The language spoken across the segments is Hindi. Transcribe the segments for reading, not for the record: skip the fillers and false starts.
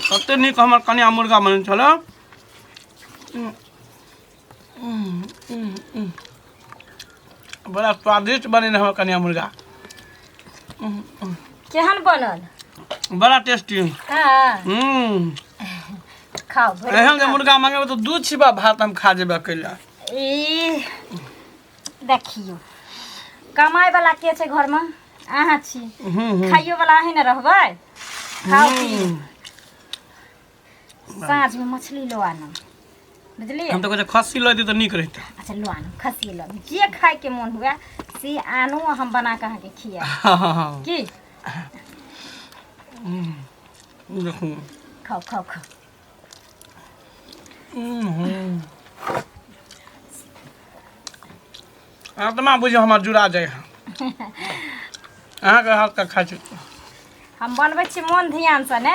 कते निक हमर कन्या मुर्गा बने छल। बड़ा स्वादिष्ट बने हमर कन्या मुर्गा। केहन बनल? बड़ा टेस्टी। हां खाओ। एहन मुर्गा मांगे तो दूध छिपा भात हम खा जेबे अकेला। ई देखियो कमाई वाला के छै घर में? अहाँ छी। खाइयो वाला अहीं न रहबै। खाओ पियो। साँझ में मछली लो आना, बुझलिए? हम तो कहै खस्सी ल दी तो निक रहता। अच्छा लो आना, खस्सी लो, जे खाए के मन हुआ से आनो, हम बना के अहाँ के खिया। की देखो खाओ खाओ खाओ। आत्मा बुझो हमर जुड़ा जाए। अहाँ के हाथ का खा छी। हम बनबै छी मन ध्यान से ने।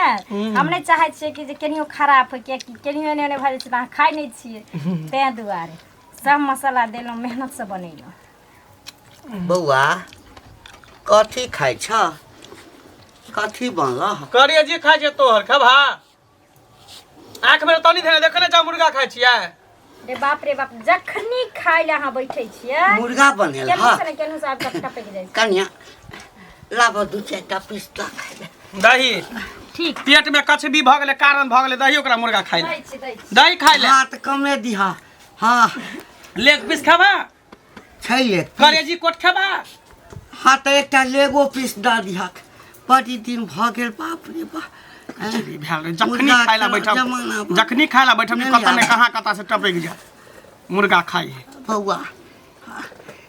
हम नहीं चाहे छियै कि जे केनियो खराब हो के केनियो एने भऽ जाइ छै अहाँ खाइ नहीं छियै। तै दुआरे सब मसाला देलहुँ, मेहनत से बनेलहुँ। बौआ कथी खाइ छ? कथी बनल? करिए जी खाइ छै तोहर खबा। आँख में तनी धेने देखने जा मुर्गा खाइ छियै। रे बाप रे बाप, जखनी खाइ ले अहाँ बैठे छियै मुर्गा बनेल केनू से आपका टपक जाइ छै। कन्या लाबो दू चारिटा पीस ला खाइ ले। दही ठीक। पेट में कचबी भ गेलै, कारण भ गेलै, दही ओकरा मुर्गा खाइ ले। दही खाइ ले। हां त कमे दिहा। हां लेग पीस खाबा? छै ले। करेजी कोट खाबा? हां त एकटा लेगो पीस दा दिहा। बड़ी दिन भ गेल, बाप रे बाप। जखनी खाइ ला बैठब, जखनी खाइ ला बैठब कत ने कहाँ से टपक जा मुर्गा खाइ है। बौआ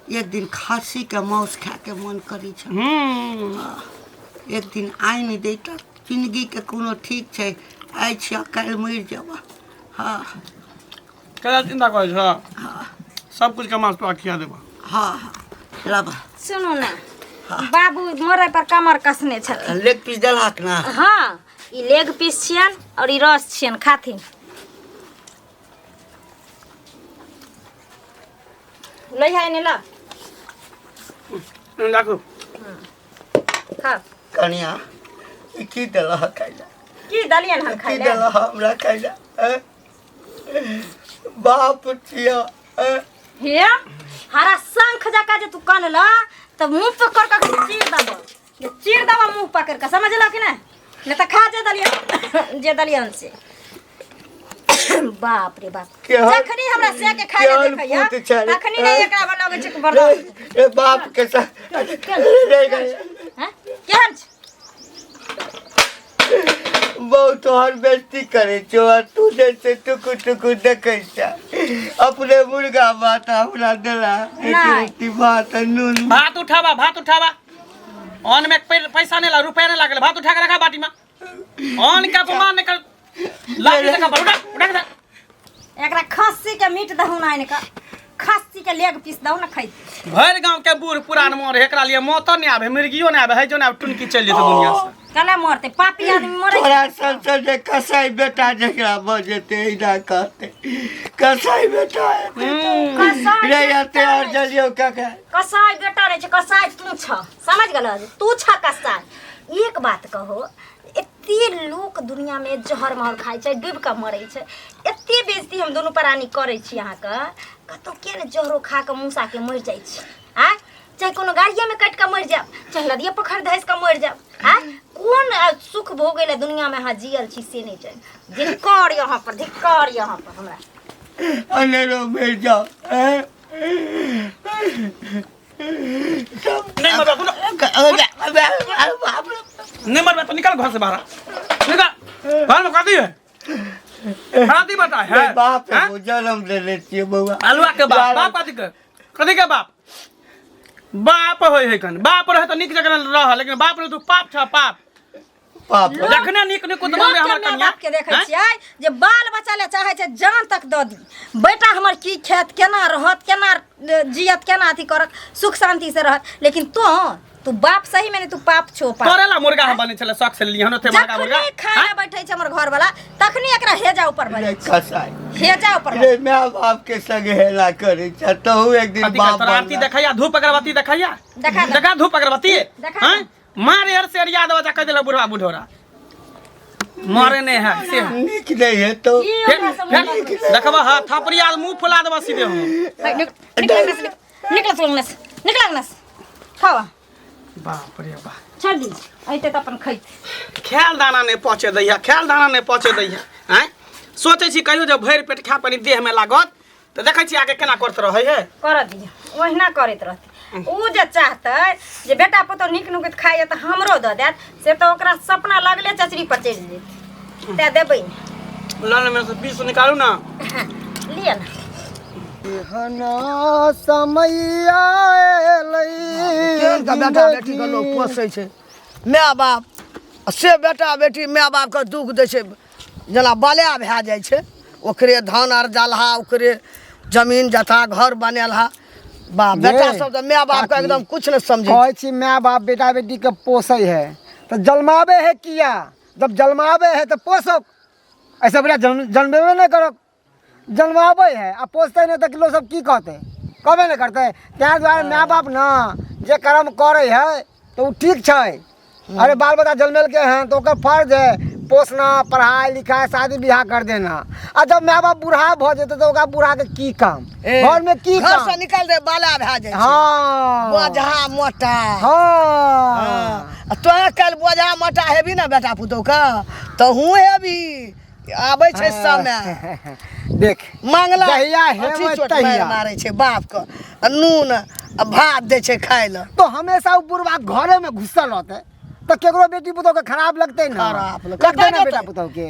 एक दिन खस्सी के मांस खाए के मन करी छ। एक दिन आइन देता, जिंदगी के कोनो ठीक छै। आइ छिया काल्हि मरि जाबा। हाँ कदा चिंता करै छ? सब कुछ के मांस तो खिया देबा। हाँ लाबा। सुनो ना, बाबू मोरे पर कमर कसने छथिन। लेग पीस देलक ना? हाँ, ई लेग पीस छियन और ई रस छियन, खाथिन। लइहा एने ला। देखो खा। कन्या ई की देलह खाइला? की दलियन हम खाइ की ले? देलह हमरा खाइला? बाप छिया। हे हरा शंख जका जे तू कानल त मुंह पकड़ के चीर दबो। ये चीर दबो मुंह पकड़ के, समझला कि नहीं? नहीं तो खा जे दलियन जे दलियन से। बाप रे बाप, जखनी हमरा से के खाइ ले देखैया तखनी नहीं एकरा बनावे छै बर्दाश्त। ए बाप के साथ रे गए। हैं केहन छै? बहुत तोहर बेइज्जती करे छो। तू जैसे टुकु टुकु देखै छ। अपने मुर्गा भात हमरा देला। एक रोटी भात नून। भात उठावा, भात उठावा। ऑन में पैसा नहीं ला, रुपया नहीं लागल। भात उठा के रखा बाटी में। ऑन का अपमान नहीं कर। लाठी से का उठा उठा के। एकरा खस्सी के मीट दहु ना इनका। खस्सी के लेग पीस दहु ना खाइ। भर गांव के बूढ़ पुरान मोर एकरा लिए मौत नहीं आवे, मिर्गियो नहीं आवे, है जो ना टुनकी चल जेते दुनिया से। कने मरते पापी आदमी मरे। तोरा संसद जे कसाई बेटा जकरा बजते इना कहते कसाई बेटा रे आते और जलियो काका। कसाई बेटा रे छ, कसाई तू छ, समझ गेल? तू छ कसाई। एक बात कहो, एते लोग दुनिया में जहर महर खाइ छै, डूब के मरै छै। एते बेइज्जती हम दोनों प्राणी करै छी अहाँ के। कतो के ने जहरो खा के मूसा के मर जाइ छै। आ चाहे कोनो गाड़िया में कट के मर जाब, चाहे नदिया पोखर धस के मर जाब। आ कौन सुख भोगे ले दुनिया में हाँ जियल छी से नहीं जाने। धिक्कार यहाँ पर, धिक्कार यहाँ पर हमरा। अनेरो मर जाओ। नहीं मर तू नहीं मर तो निकल घर से बाहर। निकल घर में कर दी है। शादी बता है बाप है जन्म ले लेती है बउआ। अलवा के बाप, बाप कथी के बाप? बाप होय है कन। बाप रहे तो निक जगह रह, लेकिन बाप रे तू पाप छ, पाप। पाप देखने निक निक उतमा में हमर कन्या के देखै छियै जे बाल बच्चा ले चाहे छै जान तक द दी। बेटा हमर की खेत केना रहत, केना जियत, केना अथी करत, सुख शांति से रहत। लेकिन तू बाप सही में नहीं, तू पाप छो। पाप तोरेला मुर्गा हम बने छले शौक से लिहन ओते बड़का मुर्गा। खाए बैठै छै हमर घर वाला, तखनी एकरा हेजा ऊपर बने कसाई हेजा ऊपर। रे माय बाप के संग हेला करे छ। तहु एक दिन बाप आरती देखैया, धूप अगरबत्ती देखैया। देखा देखा धूप अगरबत्ती। हैं मारे हर से अरिया दवा कह दिला बुढ़वा बुढ़ोरा मारे नहीं है से निक नहीं है तो ई फिर हमरा से मुंह लग फिर देखबा हां थपड़िया मुंह फुला देबा सीधे हम निकल खावा बाप रे बाप छोड़ दी ऐते त अपन खै ख्याल दाना नहीं पहुँचे दैया ख्याल दाना नहीं पहुँचे दैया हैं सोचे छी कहियो जब भरि पेट खा पानी देह में लागत तो देखै छी आगे केना करत रहै है कर दिया ओहिना करैत रहती ऊ जे चाहतै जे बेटा पुतौ नीक नुकत खाइए त हमरो द देत से त ओकरा सपना लगले चचरी पर चढ़ि जेतै ते देबै ने लाल में से 20 निकालू ना लिया ना हना समैया केहन का बेटा बेटी के लोग पोसै छै माय बाप से बेटा बेटी माय बाप के दुख दै छै जेना बलया भए जाइ छै ओकरे धान आर जलहा ओकरे जमीन जथा घर बनेलहा बाप बेटा सब तो माय बाप के एकदम कुछ नहीं समझे कहै छी माय बाप बेटा बेटी के पोसै है तो जन्मावे है किया जब जन्मावे है तो पोसो ऐसे बेटा जन्मेबे नहीं करो जन्मावे है आ पोसते नहीं तो लोग सब की कहते कहबे नहीं करते त्या दुआरे माय बाप ना जे कर्म करे है तो ठीक छै अरे बाल बच्चा जन्मेल के हैं तो ओकर फर्ज है पोसना पढ़ाई लिखाई शादी ब्याह कर देना आ जब माय बाप बूढ़ा भ जेते तो ओकरा बूढ़ा के की काम घर में की घर काम से निकाल दे बाला भए जाइ छै हाँ बोझा मोटा हाँ तो कल बोझा मोटा हेबी ना बेटा पुतौ का तो हूँ हेबी आबै छै समय देख मंगला जहिया अथी हेबै चोट तहिया। मारै छै बाप के आ नून आ भात दै छै खाय ल तो हमेशा उ बुढ़वा घरे में घुसल रहते तो केकरो बेटी पुतौ के खराब लगते ना खराब लगते ना बेटा पुतौ के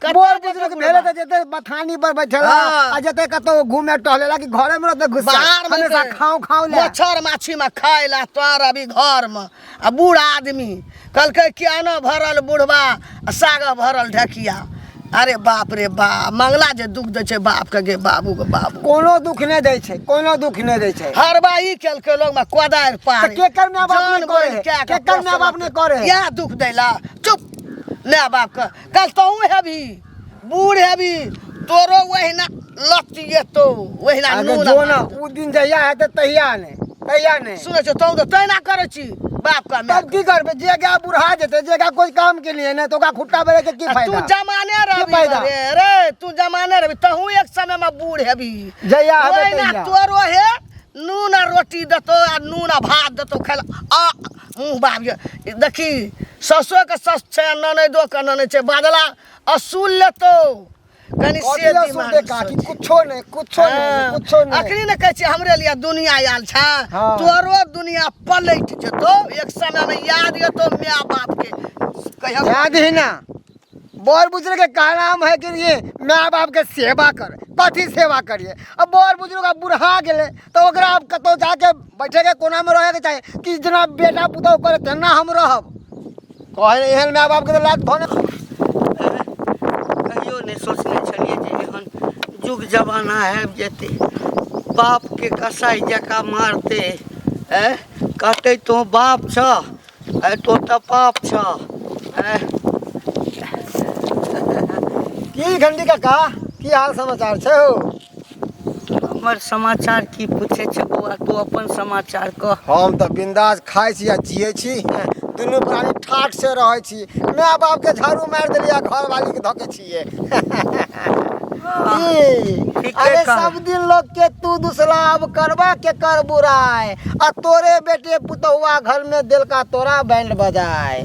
बोर बुजुर्ग भेले तो जेते बथानी पर बैठेला हाँ। आ जेते कतो घूमे टहलेला कि घरे में रहते घुसल बाहर में हमेशा रहते। खाओ ले मच्छर माछी में खाय ला तोर अभी घर में आ बूढ़ आदमी कहलकै कियानो भरल बुढ़वा आ साग भरल ढकिया अरे बाप रे बाप मंगला जे दुख दै छै बाप के गे बाबू के बाबू कोनो दुख नहीं दै छै कोनो दुख नहीं दै छै हरबाई केलकै लोग में कोदारि पार तो केकर माय बाप नहीं करे है? केकर माय बाप नहीं करे है? या दुख दैला चुप माय बाप के कल तहूँ हेबी बूढ़ हेबी तोरो वहिना लतिये तो वहिना अगर नून जो ना उ दिन जहिया है तो तहिया नहीं सुनै छ तौ तो तैना करै छी बाप का तब की करबे जेगा बुढ़ा जेते जेगा कोई काम के लिए नहीं तो ओकरा खुट्टा बेरे के की तू फायदा जमाने रही फायदा? रे तू जमाने रही तहूँ एक समय में बूढ़ हेबी जहिया हेबे ओहिना तहिया। तोरो हे नून आ रोटी देतो आ नून आ भात देतो खाय आ मुँह बाबिए देखी ससुर के सस छै ननैदो के ननैद छै बादला असूल लेतो कनी से अदिया सुन दिमाग देखा कि कुछो नहीं कुछो नहीं अखनी ने कहै छी हमरे लिए दुनिया आयल छै हाँ। तोरो दुनिया पलट जेतो एक समय में याद येतो माय बाप के कहियो याद ही ना बड़ बुजुर्ग के कहनाम है कि ये माँ बाप के सेवा कर कथी सेवा करिए अब बड़ बुजुर्ग अब बुढ़ा गेले तो ओकरा अब कतौ जाके बैठे के कोना में रहे के चाहिए कि जना बेटा पुतौ करे तेना हम रहब कहे एहन माँ बाप के तो लात भने कहियो नहीं सोचने छलिए जे एहन जुग जमाना आबि जेतै बाप के कसाई जका मारते कहते तो बाप छ तो त पाप छ की घंटी काका की हाल समाचार छै हो हमर समाचार की पूछे छ बौआ तू अपन समाचार कह हम तो बिंदास खाइ छी आ जियै छी दुनू प्राणी ठाठ से रहै छी माँ बाप के झाड़ू मार देलिया घर वाली के धके छिए ठीके अरे कहल। सब दिन लोग के तू दुसलाब करवा के कर बुराए आ तोरे बेटे पुतहुआ घर में दिल का तोरा बैंड बजाए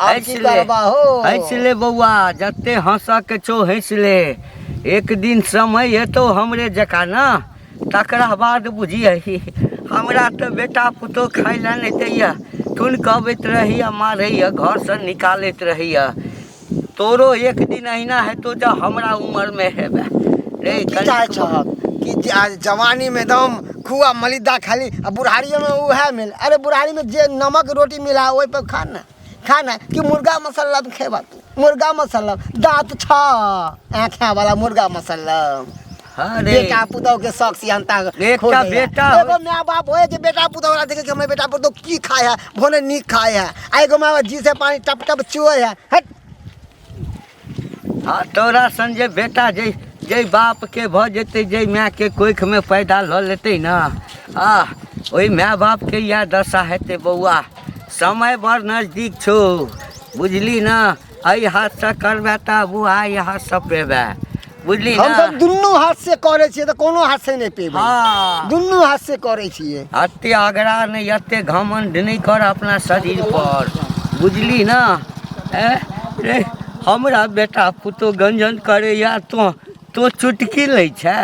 अब की करबा हो हंस ले बौआ जते हंस के छो हंस ले एक दिन समय हेतौ हमरे जका ना तकरा बाद बुझिए हमरा तो बेटा पुतो खाय ला नहीं दैया तुन कहबैत रहिया मारैया घर से निकालैत रहिया तोरो एक दिन अहिना हेतौ जब हमरा उम्र में हेबे रे की चाहे छ कि आज जवानी में दम खुआ मलिदा खाली आ बुढ़ारी में उहे मिल अरे बुढ़ारी में जे नमक रोटी मिला ओइ पे खाना कि मुर्गा मसाला खेबा तू मुर्गा मसाला दांत छ आँखा वाला मुर्गा मसाला अरे बेटा पुतौ के शौक सियानता एकटा बेटा एगो माँ बाप होए के बेटा पुतौ वाला देखे कि हमर बेटा पुतौ की खाय है भोने नीक खाय है आ एगो माँ बाप जी से पानी टप टप चुए है हट हाँ तोरा संजय बेटा जय बाप के भ जेते जय माँ के कोख में पैदा ल लेते ना ओई माँ बाप के यह दशा हेते बौआ समय बड़ नजदीक छो बुझली ना एहि हाथ से करबे त बुआ यहाँ सब पेबे बुझली हम ना सब दुनू हाथ से करे छियै तो कोनो हाथ से नहीं पेबे हाँ दुनू हाथ से करे छियै अते आगरा नहीं अते घमंड नहीं कर अपना शरीर पर बुझली ना रे हमरा बेटा पुतो गंजन करे या तो चुटकी ले छै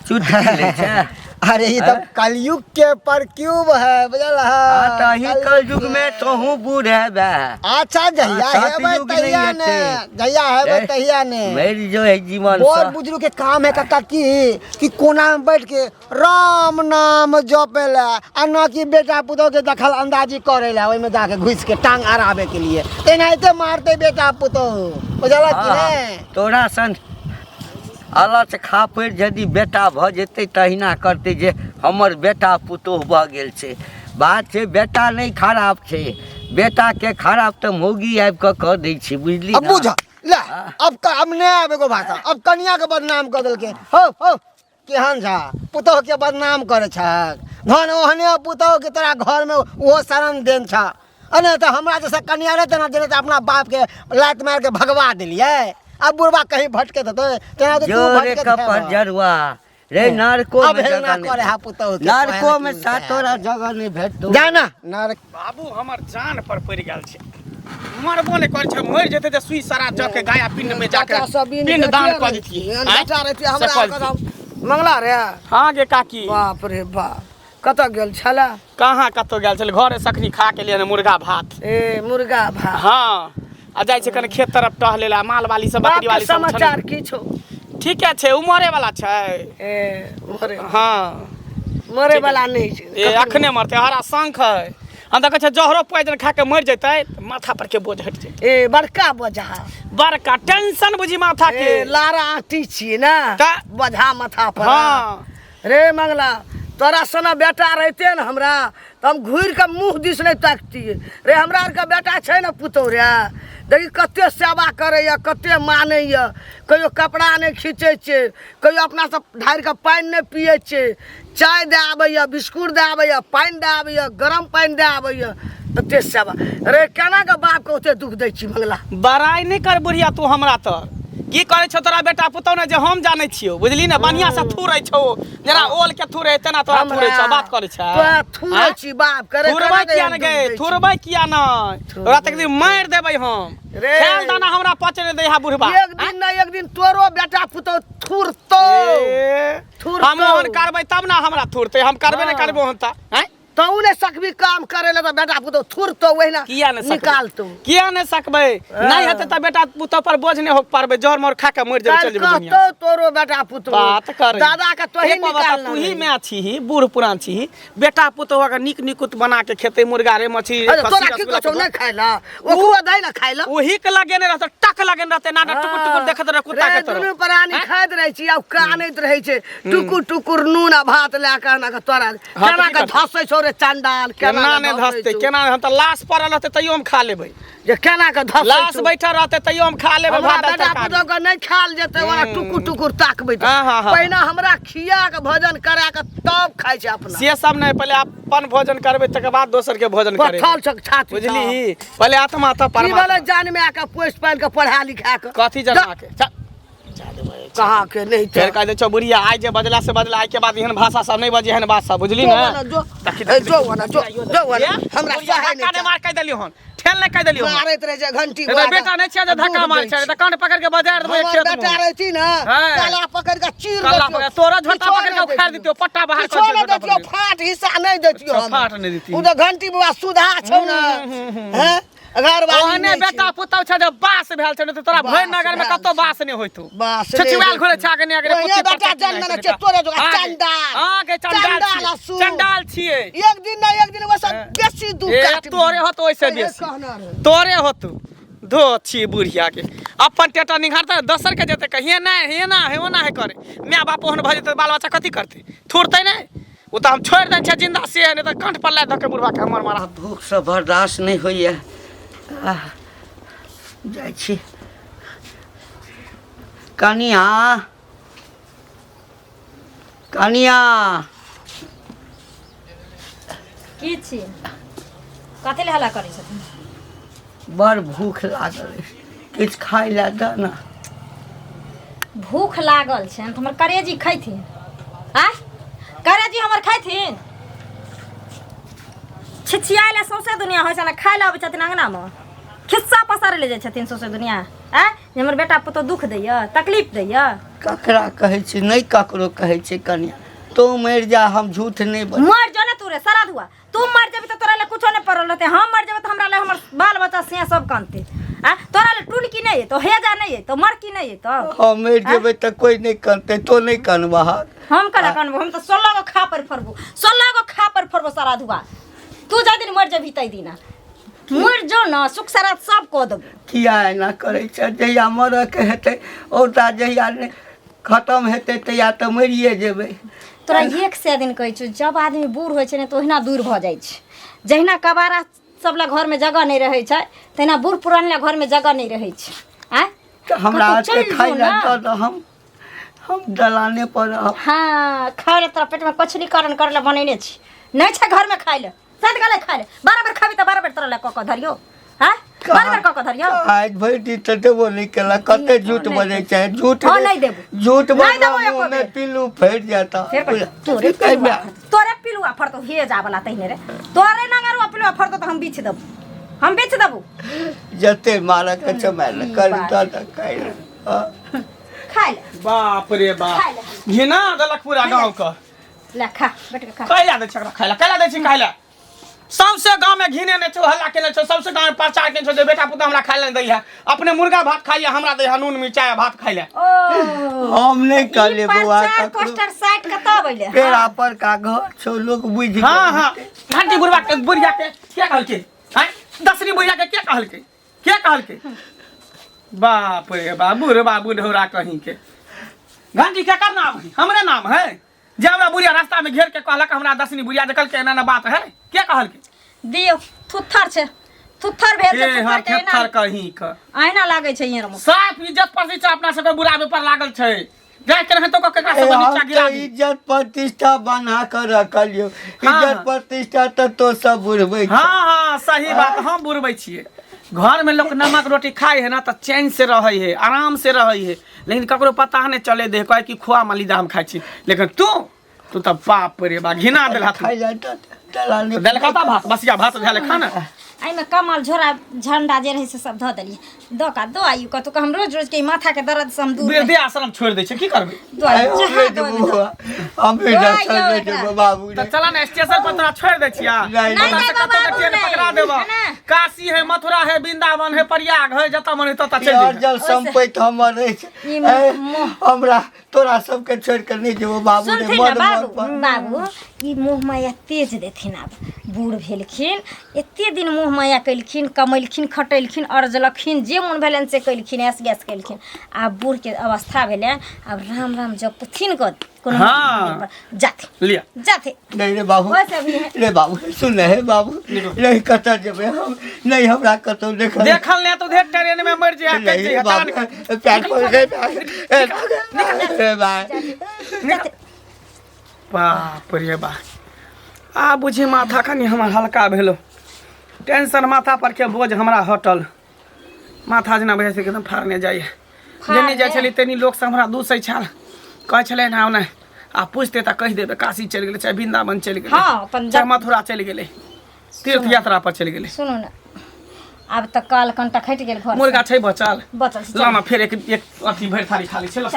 चुटकी ले छै अरे ये तो कलयुग के परक्यूब है बुझल ताही है कल युग में तोहू बूढ़ है बे अच्छा जहिया है सतयुग नहीं तहिया ने हेतै। जहिया है तहिया ने मेरी जो है जीवन और सा बुजुर्ग के काम है काका कि कोना में बैठ के राम नाम जपेला आ न कि बेटा पुतोह के दखल अंदाजी करेला ओइ में जाके घुस के टांग अड़ाबे के लिए एनाहिते मारते बेटा पुतोह बुझल कि ने तोरा सन अलच खापड़ यदि बेटा भ जेतै तहिना करते जे हमर बेटा पुतोह भ गेल छै बात छै बेटा नहीं खराब छै बेटा के खराब तो मौगी आबि कह दै छै बुझली अब बुझ ले अब ने आबे को भाषा अब कन्या के बदनाम कर देलके हो केहन झा पुतोह के बदनाम करे छक धन ओहने पुतोह के तोरा घर में वो शरण देन छ अने तो हमरा जैसा कन्या रहते ना देने तो अपना बाप के लात मार के भगवा दिलिए अब बुढ़वा कहीं भटके तो तेना तो तू जोरे भटके कपर जरुआ रे नरको अब में हेल जगह ना करे हा पुतोह के नरको में सातोरा जगह नहीं भेटतो जाना नर बाबू हमर जान पर पड़ गेल छै मरबो नहीं कर छै मर जेते त सुई सरा ज के गाया पिंड में जाके पिंड दान कर देतिए बेटा रहती हमरा कदम मंगला रे हां गे काकी बाप रे बाप कत गेल छला कहाँ कतो गेल छल घरे सखनी खा के लिए मुर्गा भात ए मुर्गा भात हाँ आ जाय छै कने खेत तरफ टहलेला माल वाली सब बकरी वाली सब समाचार की छौ ठीक है उमरे वाला छै ए मरे हाँ मरे वाला नहीं छै ए अखने मरते हरा शंख है हम देखे छै जहरो पॉइजन खा के मर जैते माथा पर के बोझ हट जैते ए बड़का बोझा बड़का टेंशन बुझी माथा के ए लारा आटी छिए ना का? बोझा माथा पर हाँ रे मंगला तोरा सना बेटा रहते न हमरा तो हम घूर के मुंह दिस नहीं ताकतिए रे हमरा आर के बेटा छै न पुतौ रे देखी कते सेवा करैया कते मानैया कहियो कपड़ा नहीं खींचे छै कहियो अपना सब ढार के पानी नहीं पिए छै चाय दे आबैया बिस्कुट दे आबैया पानी दे आबैया गरम पानी दे आबैया तते सेवा रे केना के बाप के ओते दुख दै छी मंगला बड़ाई नहीं कर बुढ़िया तू हमरा तर की करे छो तोरा बेटा पुतौ ने जे हम जाने छियो बुझली ना बढ़िया से थूरै छो जरा ओल के थूरै तेना तोरा थूरै छो बात करे छ तो थूरै छी बाप करे थूरबै किया न गे थूरबै किया न तोरा तक दिन मार देबै हम रे। खेल दाना हमरा पचे नहीं दे हा बुढ़बा एक दिन ना एक दिन तोरो बेटा पुतौ थूरतो थूरतो हम ओहन करबै तब ना हमरा थूरते हम करबे नहीं करबो हम त हैं तू ने सकबी काम करे ले तो बेटा पुतो थुरतो वहिना किया नहीं सकबै निकालतो किया नहीं सकबै नहीं हेते त बेटा पुतो पर बोझ नहीं हो पारबै जहर मोर खा के मर जाबे चल जेबे दुनिया तो तोरो बेटा पुतो बात करे दादा का तो ही निकाल तू ही मैं छी बूढ़ पुरान छी बेटा पुतो का निक निकुत बना के खेते मुर्गा रे मछली रे तोरा की कछो नहीं खाइला ओकरो दई ना खाइला ओही के लगे ने रहते टक लगे रहते ना टुकुर टुकुर देखत रह कुत्ता के तरह दुनु प्राणी खाइत रहे छी अब कानैत रहे छै टुकुर टुकुर नून आ भात ले के ना के तोरा केना के धसै छौ रे चंडाल केना ने धसते केना हम त लाश पड़ल रहते तइयो हम खा लेबै जे केना के धसै लाश बैठा रहते तइयो हम खा लेबै भात बेटा पुतो के नहीं खाल जेते ओना टुकुर टुकुर ताकबै हाँ। पहिना हमरा खिया के भोजन करा के तब खाइ छै अपना से सब नहीं पहले अपन भोजन करबै तकर बाद दोसर के भोजन करबै पथल छक छाती बुझली पहले आत्मा त की परमात्मा वाला जान में आके पोस्ट पाल के पढ़ा लिखा के कथी जना के कहा के नहीं फेर कह दे छौ बुढ़िया आइ जे बदला से बदला आइ के बाद एहन भाषा सब नहीं बजे एहन बात सब बुझली ना जो हमरा सहाय नहीं काने मार कह देलियो हन ठेल नहीं कह देलियो मारैत रहे जे घंटी तो बेटा नहीं छै जे धक्का मार छै त कान पकड़ के बाजार में खेत में बेटा रहती ना हाँ। काला पकड़ के चीर काला देतियो। पकड़ तोरा झोटा पकड़ के उखाड़ दितियो पट्टा बाहर कर छोड़ दितियो देतियो फाट हिस्सा नहीं देतियो अच्छा, हम फाट नहीं देतियो। उ तो घंटी बुआ सुधा छौ ना हैं घर वाली ओहने बेटा पुतौ छ जे बास भेल छै त तोरा भरि नगर में कतो बास नहीं होइतो बास छछुआल घरे छाके ने अगर ये बेटा जन्म ने छै तोरे जो चंडाल हां के चंडाल असुर। चंडाल छिए एक दिन ना एक दिन वैसा बेसी दुख ए काट तोरे होतो ओइसे बेसी तोरे होतो धो छी बुढ़िया के अपन टेटा निघारता दसर के जेते कहिए ना हे ना हे ओना है करे माय बाप ओहन भ जेते बाल बच्चा कथी करते थुरते नहीं वो तो हम छोड़ दै छै जिंदा से नहीं तो कंठ पर ला धके बुढ़वा के हमर मारा भूख से बर्दाश्त नहीं होइए जाइ छी कनिया कनिया की छी कथी ले हल्ला करै छथिन? बड़ भूख लागल अछि, किछु खाय लए दऽ ने। भूख लागल छनि तऽ हमर करेजी खैथिन। आय करेजी हमर खैथिन? छिछियाइ ले सौंसे दुनिया होइ छनि, खाय लए अबै छथिन अङ्गनामे, खिस्सा पसारै ले जाइ छथिन सौंसे दुनिया। आय जे हमर बेटा पुतहु दुख दैया, तकलीफ दैया। ककरा कहै छी, नहि ककरो कहै छै कन्या। तो मरि जा, हम झूठ नहीं बोल। मर जो ना तू रे श्राद्ध हुआ, तू मर जेबी तो तोरा ले कुछो नहीं पड़ल रहते, हम मर जेबे तो हमरा ले हमर बाल बच्चा से सब कानते। आ तोरा ले टून की नहीं है तो हेजा नहीं है तो मर की नहीं है तो हम मरि जेबै तो कोई नहीं कानते, तो नहीं कानबा। हम कना कानबो? हम तो 16 गो खा पर फरबो, 16 गो खा पर फरबो श्राद्ध हुआ। तू जा दिन मर जेबी तई दिना मर जो ना, सुख श्राद्ध सब को देबो। किया एना करै छै? जहिया मरऽ के हेतै औता, जहिया खत्म हेतै तहिया तऽ मरिए जेबै। तोरा एक से दिन कहै छी, जब आदमी बूढ़ होइ छै ने तो ओहिना दूर भऽ जाइ छै। जहिना कबारा सब ला घर में जगह नहीं रहै छै, तहिना बूढ़ पुरान ला घर में जगह नहीं रहै छै। आ तऽ हमरा आते खाइ लए दऽ दऽ, हम दलाने पर रहब। हाँ खाय ले तोरा पेट में कचरी करण करे ला बनेने छी, नहीं छै घर में खाय ले, साथ गले खाय ले। बार खाबी तो बार तोरा ला कऽ धरियो। हाँ बार कऽ धरियो। आज भरि दिन तऽ देबो नहीं केला, कते झूठ बजै छै। झूठ हाँ नहीं देबो, झूठ नहीं देबो बोलला एको मुंह में बेर। पिल्लू फैट जाता। तोरे पिलुआ फरतो हे जा वाला तहिने रे, तोरे नगरवा पिलुआ फरतो तो हम बीछ देबो, हम बीछ देबो। जते मारा के चमाइल कर दऽ खाइ ले। खाय ले। बाप रे बाप, खाय ले। घिना देलक पूरा गाँव का। ले खा बेट के खा। कैला दै छै खाय ला, कैला दै छै खाय ला? सबसे गांव में घिने ने छो, हल्ला केने छो, सबसे गांव में प्रचार केने छो जे बेटा पुता हमरा खाय ले दै है, अपने मुर्गा भात खाइए, हमरा दै है नून मिर्चाई भात खाय ले। ओ हम नहीं कहले बुआ, प्रचार पोस्टर साइट कतौ बैले? पेड़ा पर का घर छो, लोग बुझ गेल। हाँ हाँ घंटी बुढ़वा के बुढ़िया के क्या कहलके? हैं दसरी बुढ़िया के क्या कहलके? क्या कहलके? बाप रे बाप, बुढ़वा बुढ़ौरा कहीं के घंटी के कर नाम है? हमरे नाम है? जे हमरा बुढ़िया रास्ता में घेर के कहलक हमरा दसनी बुढ़िया देखल के एना बात है? क्या कहलके? दियो थुत्थर छे, थुत्थर भेल ए छे, हाँ थुत्थर के थर कहीं का आईना लागे छे यहाँ रे। साफ इज्जत प्रतिष्ठा अपना सबके बुढ़ावे पर लागल छै। जाय के रहे तो केकरा सब नीचा गिरा दी। इज्जत प्रतिष्ठा बना कर रखलियो, हाँ। इज्जत प्रतिष्ठा तो सब बुढ़बै। हाँ हाँ सही बात, हम बुढ़बै छियै। घर में लोग नमक रोटी खाए है ना तो चैन से रहे है, आराम से रहे है, लेकिन ककरो पता नहीं चले दे कहे कि खोआ मलिदा हम खाई छी। लेकिन तू तो बाप रे बा घिना देला। खाइ ले दलाने देलका ता भात बसिया भात भेले खाना। आई में कमल झोरा झंडा जे रहे से सब ध देलिए, दो का दो आयु का तो हम रोज रोज के माथा के दर्द से हम दूर वृद्धि आश्रम छोड़ दे छै, की करबे? दो आयु जहाँ दो हम भी दो डॉक्टर आइयो ले जेबो बाबू तो चला ना स्टेशन पर तोरा छोड़ दे छिया। नहीं, नहीं ओतऽ से देबो कतौ के बाबू, ट्रेन नहीं, पकड़ा देबो। है ना? काशी है, मथुरा है, वृंदावन है, प्रयाग है, जतऽ मन है ततऽ चल यार जेबे। जल संपत्ति हमर रहे छै। ई ए, मोह- हमरा तोरा सबके छोड़ के नहीं जेबो बाबू रे। सुनथिन ना मन बाबू, मन बाबू ई मोह माया तेज देथिन। आब बूढ़ भेलखिन, एते दिन मोह माया कैलखिन, कमैलखिन, खटैलखिन, अर्जलखिन, जे मन भेलनि से कैलखिन, ऐस गैस कैलखिन। आब बूढ़ के अवस्था भेलै, आब राम राम जपथिन को कोनो हाँ। जाथे लिया जाथे। नहीं रे बाबू, वैसे अभी है। रे बाबू सुन हे बाबू, नहीं कतऽ जेबै हम, नहीं हमरा कतौ देखल देखल ने तो देख ट्रेन में मर जाए कह नहीं बाबू, पैर पर रे भाई। जाथे। बाप रे बा, आ बुझी माथा कनी हमर हल्का भेलो, टेंशन माथा पर के बोझ हमरा हटल। माथा जेना बुझै छै एकदम फाड़ने जाइए। जेनी जाइ छली तेनी लोग से हमरा दूसै छल, कहै छलै ना ओने आ पूछते त कहि देबे काशी चलि गेलै, चाहे वृंदावन चलि गेलै, हाँ, अपन चाहे मथुरा चलि गेलै, तीर्थ यात्रा पर चलि गेलै। सुनू ना, आब तऽ काल कंटा खटि गेल घर मुर्गा छै बचल, बचल लाना फेर एक अथी भरि थारी खाली छै।